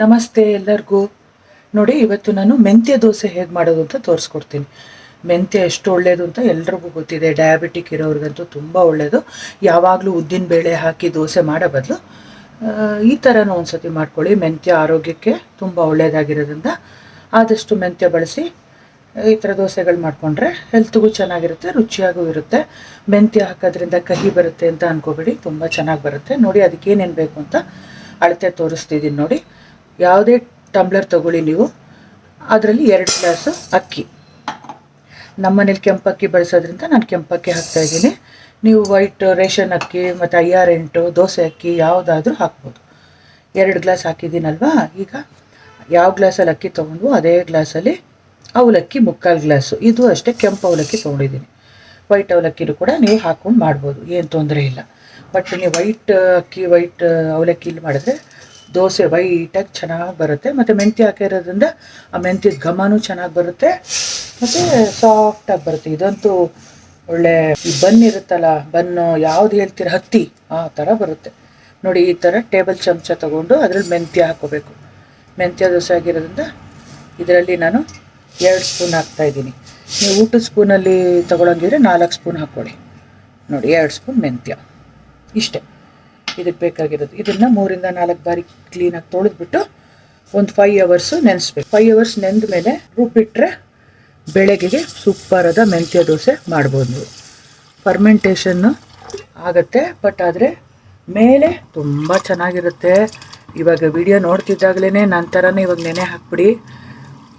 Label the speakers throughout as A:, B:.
A: ನಮಸ್ತೆ ಎಲ್ಲರಿಗೂ. ನೋಡಿ, ಇವತ್ತು ನಾನು ಮೆಂತ್ಯ ದೋಸೆ ಹೇಗೆ ಮಾಡೋದು ಅಂತ ತೋರಿಸ್ಕೊಡ್ತೀನಿ. ಮೆಂತ್ಯ ಎಷ್ಟು ಒಳ್ಳೆಯದು ಅಂತ ಎಲ್ರಿಗೂ ಗೊತ್ತಿದೆ. ಡಯಾಬಿಟಿಕ್ ಇರೋರಿಗಂತೂ ತುಂಬ ಒಳ್ಳೆಯದು. ಯಾವಾಗಲೂ ಉದ್ದಿನ ಬೇಳೆ ಹಾಕಿ ದೋಸೆ ಮಾಡೋ ಬದಲು ಈ ಥರನೂ ಒಂದ್ಸತಿ ಮಾಡ್ಕೊಳ್ಳಿ. ಮೆಂತ್ಯ ಆರೋಗ್ಯಕ್ಕೆ ತುಂಬ ಒಳ್ಳೆಯದಾಗಿರೋದ್ರಿಂದ ಆದಷ್ಟು ಮೆಂತ್ಯ ಬಳಸಿ ಈ ಥರ ದೋಸೆಗಳು ಮಾಡಿಕೊಂಡ್ರೆ ಹೆಲ್ತ್ಗೂ ಚೆನ್ನಾಗಿರುತ್ತೆ, ರುಚಿಯಾಗೂ ಇರುತ್ತೆ. ಮೆಂತ್ಯ ಹಾಕೋದ್ರಿಂದ ಕಹಿ ಬರುತ್ತೆ ಅಂತ ಅನ್ಕೋಬೇಡಿ, ತುಂಬ ಚೆನ್ನಾಗಿ ಬರುತ್ತೆ. ನೋಡಿ, ಅದಕ್ಕೆ ಏನೇನು ಬೇಕು ಅಂತ ಅಳತೆ ತೋರಿಸ್ತಿದ್ದೀನಿ. ನೋಡಿ, ಯಾವುದೇ ಟಂಬ್ಲರ್ ತೊಗೊಳ್ಳಿ ನೀವು, ಅದರಲ್ಲಿ 2 ಗ್ಲಾಸು ಅಕ್ಕಿ. ನಮ್ಮನೇಲಿ ಕೆಂಪಕ್ಕಿ ಬಳಸೋದ್ರಿಂದ ನಾನು ಕೆಂಪಕ್ಕಿ ಹಾಕ್ತಾಯಿದ್ದೀನಿ. ನೀವು ವೈಟ್ ರೇಷನ್ ಅಕ್ಕಿ ಮತ್ತು IR8 ದೋಸೆ ಅಕ್ಕಿ ಯಾವುದಾದ್ರೂ ಹಾಕ್ಬೋದು. 2 ಗ್ಲಾಸ್ ಹಾಕಿದ್ದೀನಲ್ವಾ. ಈಗ ಯಾವ ಗ್ಲಾಸಲ್ಲಿ ಅಕ್ಕಿ ತೊಗೊಂಡು ಅದೇ ಗ್ಲಾಸಲ್ಲಿ ಅವಲಕ್ಕಿ 3/4 ಗ್ಲಾಸು. ಇದು ಅಷ್ಟೇ, ಕೆಂಪು ಅವಲಕ್ಕಿ ತೊಗೊಂಡಿದ್ದೀನಿ. ವೈಟ್ ಅವಲಕ್ಕಿನೂ ಕೂಡ ನೀವು ಹಾಕ್ಕೊಂಡು ಮಾಡ್ಬೋದು, ಏನು ತೊಂದರೆ ಇಲ್ಲ. ಬಟ್ ನೀವು ವೈಟ್ ಅವಲಕ್ಕಿಲಿ ಮಾಡಿದ್ರೆ ದೋಸೆ ವೈಟಾಗಿ ಚೆನ್ನಾಗಿ ಬರುತ್ತೆ. ಮತ್ತು ಮೆಂತ್ಯ ಹಾಕಿರೋದ್ರಿಂದ ಆ ಮೆಂತ್ಯದ ಘಮನೂ ಚೆನ್ನಾಗಿ ಬರುತ್ತೆ ಮತ್ತು ಸಾಫ್ಟಾಗಿ ಬರುತ್ತೆ. ಇದಂತೂ ಒಳ್ಳೆ ಬನ್ ಇರುತ್ತಲ್ಲ, ಬನ್ನು ಯಾವ್ದು ಹೇಳ್ತೀರ, ಹತ್ತಿ ಆ ಥರ ಬರುತ್ತೆ. ನೋಡಿ, ಈ ಥರ ಟೇಬಲ್ ಚಮಚ ತೊಗೊಂಡು ಅದರಲ್ಲಿ ಮೆಂತ್ಯ ಹಾಕೋಬೇಕು. ಮೆಂತ್ಯ ದೋಸೆ ಆಗಿರೋದ್ರಿಂದ ಇದರಲ್ಲಿ ನಾನು 2 ಸ್ಪೂನ್ ಹಾಕ್ತಾಯಿದ್ದೀನಿ. ನೀವು ಊಟದ ಸ್ಪೂನಲ್ಲಿ ತೊಗೊಳಂಗಿದ್ರೆ 4 ಸ್ಪೂನ್ ಹಾಕ್ಕೊಳ್ಳಿ. ನೋಡಿ, 2 ಸ್ಪೂನ್ ಮೆಂತ್ಯ ಇಷ್ಟೇ ಇದಕ್ಕೆ ಬೇಕಾಗಿರೋದು. ಇದನ್ನು 3 ಇಂದ 4 ಬಾರಿ ಕ್ಲೀನಾಗಿ ತೊಳೆದ್ಬಿಟ್ಟು ಒಂದು 5 ಅವರ್ಸು ನೆನೆಸ್ಬೇಕು. 5 ಅವರ್ಸ್ ನೆಂದ ಮೇಲೆ ರುಬ್ಬಿಟ್ರೆ ಬೆಳಗ್ಗೆಗೆ ಸೂಪರಾದ ಮೆಂತ್ಯ ದೋಸೆ ಮಾಡ್ಬೋದು ನೀವು. ಫರ್ಮೆಂಟೇಷನ್ನು ಆಗುತ್ತೆ, ಬಟ್ ಆದರೆ ಮೇಲೆ ತುಂಬ ಚೆನ್ನಾಗಿರುತ್ತೆ. ಇವಾಗ ವಿಡಿಯೋ ನೋಡ್ತಿದ್ದಾಗಲೇ ನನ್ನ ಥರನೇ ಇವಾಗ ನೆನೆ ಹಾಕ್ಬಿಡಿ.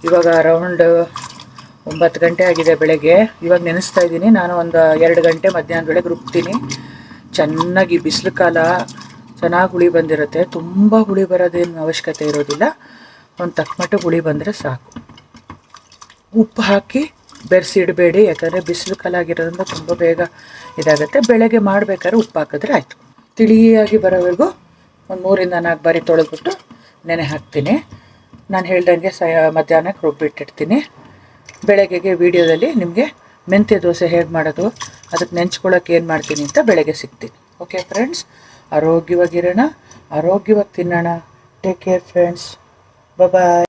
A: ಇವಾಗ ಅರೌಂಡ್ 9 ಗಂಟೆ ಆಗಿದೆ ಬೆಳಗ್ಗೆ. ಇವಾಗ ನೆನೆಸ್ತಾ ಇದ್ದೀನಿ. ನಾನು ಒಂದು 2 ಗಂಟೆ ಮಧ್ಯಾಹ್ನದ ಬೆಳಗ್ಗೆ ರುಬ್ತೀನಿ. ಚೆನ್ನಾಗಿ ಬಿಸಿಲು ಕಾಲ, ಚೆನ್ನಾಗಿ ಹುಳಿ ಬಂದಿರುತ್ತೆ. ತುಂಬ ಹುಳಿ ಬರೋದೇನು ಅವಶ್ಯಕತೆ ಇರೋದಿಲ್ಲ, ಒಂದು ತಕ್ಕಮಟ್ಟಿಗೆ ಹುಳಿ ಬಂದರೆ ಸಾಕು. ಉಪ್ಪು ಹಾಕಿ ಬೆರೆಸಿಡಬೇಡಿ, ಯಾಕಂದರೆ ಬಿಸಿಲು ಕಾಲ ಆಗಿರೋದ್ರಿಂದ ತುಂಬ ಬೇಗ ಇದಾಗುತ್ತೆ. ಬೆಳಗ್ಗೆ ಮಾಡಬೇಕಾದ್ರೆ ಉಪ್ಪು ಹಾಕಿದ್ರೆ ಆಯಿತು. ತಿಳಿಯಾಗಿ ಬರೋವರೆಗೂ ಒಂದು 3 ಇಂದ 4 ಬಾರಿ ತೊಳೆದ್ಬಿಟ್ಟು ನೆನೆ ಹಾಕ್ತೀನಿ. ನಾನು ಹೇಳ್ದಂಗೆ ಮಧ್ಯಾಹ್ನಕ್ಕೆ ರುಬ್ಬಿಟ್ಟಿರ್ತೀನಿ. ಬೆಳಗ್ಗೆಗೆ ವೀಡಿಯೋದಲ್ಲಿ ನಿಮಗೆ ಮೆಂತ್ಯ ದೋಸೆ ಹೇಗೆ ಮಾಡೋದು, ಅದಕ್ಕೆ ನೆಂಚ್ಕೊಳ್ಳೋಕೆ ಏನು ಮಾಡ್ತೀನಿ ಅಂತ ಬೆಳಗ್ಗೆ ಸಿಗ್ತೀನಿ. ಓಕೆ ಫ್ರೆಂಡ್ಸ್, ಆರೋಗ್ಯವಾಗಿರೋಣ, ಆರೋಗ್ಯವಾಗಿ ತಿನ್ನೋಣ. ಟೇಕ್ ಕೇರ್ ಫ್ರೆಂಡ್ಸ್, ಬಾಯ್.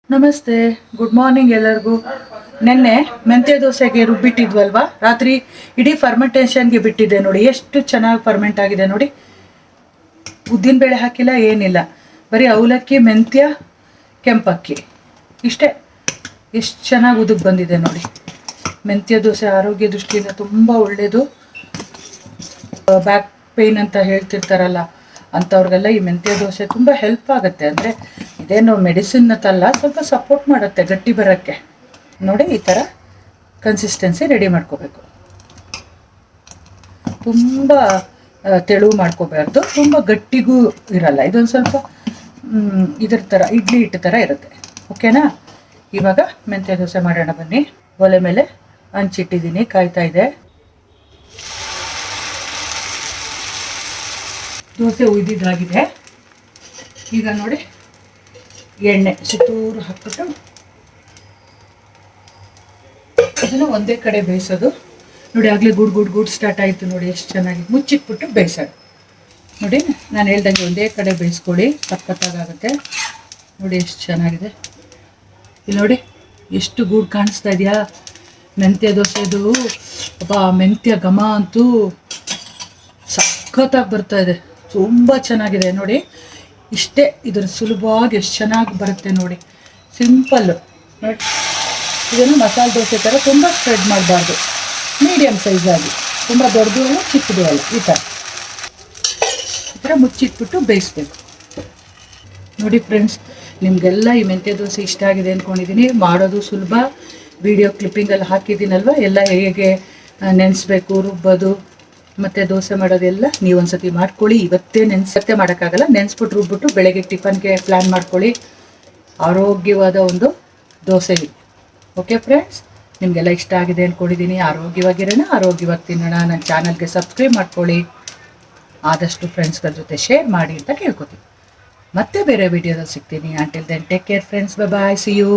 A: ನಮಸ್ತೆ, ಗುಡ್ ಮಾರ್ನಿಂಗ್ ಎಲ್ಲರಿಗೂ. ನೆನ್ನೆ ಮೆಂತ್ಯ ದೋಸೆಗೆ ರುಬ್ಬಿಟ್ಟಿದ್ವಲ್ವಾ, ರಾತ್ರಿ ಇಡೀ ಫರ್ಮೆಂಟೇಷನ್ಗೆ ಬಿಟ್ಟಿದ್ದೆ. ನೋಡಿ, ಎಷ್ಟು ಚೆನ್ನಾಗಿ ಫರ್ಮೆಂಟ್ ಆಗಿದೆ. ನೋಡಿ, ಉದ್ದಿನ ಬೇಳೆ ಹಾಕಿಲ್ಲ, ಏನಿಲ್ಲ, ಬರೀ ಅವಲಕ್ಕಿ, ಮೆಂತ್ಯ, ಕೆಂಪಕ್ಕಿ ಇಷ್ಟೇ. ಎಷ್ಟು ಚೆನ್ನಾಗಿ ಉದುಗ್ ಬಂದಿದೆ ನೋಡಿ. ಮೆಂತ್ಯ ದೋಸೆ ಆರೋಗ್ಯ ದೃಷ್ಟಿಯಿಂದ ತುಂಬ ಒಳ್ಳೆಯದು. ಬ್ಯಾಕ್ ಪೇಯ್ನ್ ಅಂತ ಹೇಳ್ತಿರ್ತಾರಲ್ಲ, ಅಂಥವ್ರಿಗೆಲ್ಲ ಈ ಮೆಂತ್ಯ ದೋಸೆ ತುಂಬ ಹೆಲ್ಪ್ ಆಗುತ್ತೆ. ಅಂದರೆ ಇದೇನು ಮೆಡಿಸಿನ್ ಅಂತಲ್ಲ, ಸ್ವಲ್ಪ ಸಪೋರ್ಟ್ ಮಾಡುತ್ತೆ ಗಟ್ಟಿ ಬರೋಕ್ಕೆ. ನೋಡಿ, ಈ ಥರ ಕನ್ಸಿಸ್ಟೆನ್ಸಿ ರೆಡಿ ಮಾಡ್ಕೋಬೇಕು. ತುಂಬ ತೆಳುವು ಮಾಡ್ಕೋಬಾರ್ದು, ತುಂಬ ಗಟ್ಟಿಗೂ ಇರಲ್ಲ. ಇದೊಂದು ಸ್ವಲ್ಪ ಇದ್ರ ಥರ ಇಡ್ಲಿ ಹಿಟ್ಟು ಥರ ಇರುತ್ತೆ. ಓಕೆನಾ? ಇವಾಗ ಮೆಂತ್ಯ ದೋಸೆ ಮಾಡೋಣ ಬನ್ನಿ. ಒಲೆ ಮೇಲೆ ಹಂಚಿಟ್ಟಿದ್ದೀನಿ, ಕಾಯ್ತಾ ಇದೆ. ದೋಸೆ ಉಯ್ದಿದ್ದಾಗಿದೆ. ಈಗ ನೋಡಿ, ಎಣ್ಣೆ ಸುತ್ತೂರು ಹಾಕ್ಬಿಟ್ಟು ಇದನ್ನು ಒಂದೇ ಕಡೆ ಬೇಯಿಸೋದು. ನೋಡಿ, ಆಗಲೇ ಗುಡ್ ಸ್ಟಾರ್ಟ್ ಆಯಿತು. ನೋಡಿ, ಎಷ್ಟು ಚೆನ್ನಾಗಿ ಮುಚ್ಚಿಟ್ಬಿಟ್ಟು ಬೇಯಿಸೋದು. ನೋಡಿ, ನಾನು ಹೇಳ್ದಂಗೆ ಒಂದೇ ಕಡೆ ಬೇಯಿಸ್ಕೊಳ್ಳಿ, ಸಖತ್ತಾಗುತ್ತೆ. ನೋಡಿ, ಎಷ್ಟು ಚೆನ್ನಾಗಿದೆ. ಇಲ್ಲಿ ನೋಡಿ, ಎಷ್ಟು ಗೂಡು ಕಾಣಿಸ್ತಾ ಇದೆಯಾ ಮೆಂತ್ಯ ದೋಸೆದು. ಅಬ್ಬಾ, ಮೆಂತ್ಯ ಘಮ ಅಂತೂ ಸಖತ್ತಾಗಿ ಬರ್ತಾ ಇದೆ, ತುಂಬ ಚೆನ್ನಾಗಿದೆ. ನೋಡಿ, ಇಷ್ಟೇ, ಇದ್ರ ಸುಲಭವಾಗಿ ಎಷ್ಟು ಚೆನ್ನಾಗಿ ಬರುತ್ತೆ ನೋಡಿ. ಸಿಂಪಲ್ಲು. ನೋಡಿ, ಇದನ್ನು ಮಸಾಲೆ ದೋಸೆ ಥರ ತುಂಬ ಸ್ಪ್ರೆಡ್ ಮಾಡಬಾರ್ದು, ಮೀಡಿಯಮ್ ಸೈಜಾಗಿ, ತುಂಬ ದೊಡ್ಡದು ಅಲ್ಲ ಚಿಕ್ಕದು ಅಲ್ಲ, ಈ ಥರ ಮುಚ್ಚಿಟ್ಬಿಟ್ಟು ಬೇಯಿಸ್ಬೇಕು. ನೋಡಿ ಫ್ರೆಂಡ್ಸ್, ನಿಮಗೆಲ್ಲ ಈ ಮೆಂತ್ಯ ದೋಸೆ ಇಷ್ಟ ಆಗಿದೆ ಅಂದ್ಕೊಂಡಿದ್ದೀನಿ. ಮಾಡೋದು ಸುಲಭ. ವಿಡಿಯೋ ಕ್ಲಿಪ್ಪಿಂಗಲ್ಲಿ ಹಾಕಿದ್ದೀನಲ್ವ, ಎಲ್ಲ ಹೇಗೆ ನೆನೆಸ್ಬೇಕು, ರುಬ್ಬೋದು ಮತ್ತು ದೋಸೆ ಮಾಡೋದೆಲ್ಲ ನೀವು ಒಂದ್ಸತಿ ಮಾಡ್ಕೊಳ್ಳಿ. ಇವತ್ತೇ ನೆನೆಸತ್ತೆ ಮಾಡೋಕ್ಕಾಗಲ್ಲ, ನೆನೆಸ್ಬಿಟ್ಟು ರುಬ್ಬಿಟ್ಟು ಬೆಳಗ್ಗೆ ಟಿಫನ್ಗೆ ಪ್ಲ್ಯಾನ್ ಮಾಡ್ಕೊಳ್ಳಿ. ಆರೋಗ್ಯವಾದ ಒಂದು ದೋಸೆ. ಓಕೆ ಫ್ರೆಂಡ್ಸ್, ನಿಮಗೆಲ್ಲ ಇಷ್ಟ ಆಗಿದೆ ಅಂದ್ಕೊಂಡಿದ್ದೀನಿ. ಆರೋಗ್ಯವಾಗಿರೋಣ, ಆರೋಗ್ಯವಾಗಿ ತಿನ್ನೋಣ. ನನ್ನ ಚಾನಲ್ಗೆ ಸಬ್ಸ್ಕ್ರೈಬ್ ಮಾಡ್ಕೊಳ್ಳಿ. ಆದಷ್ಟು ಫ್ರೆಂಡ್ಸ್ಗಳ ಜೊತೆ ಶೇರ್ ಮಾಡಿ ಅಂತ ಕೇಳ್ಕೊತೀನಿ. ಮತ್ತೆ ಬೇರೆ ವಿಡಿಯೋದಲ್ಲಿ ಸಿಗ್ತೀನಿ. Until then take care friends, bye, see you.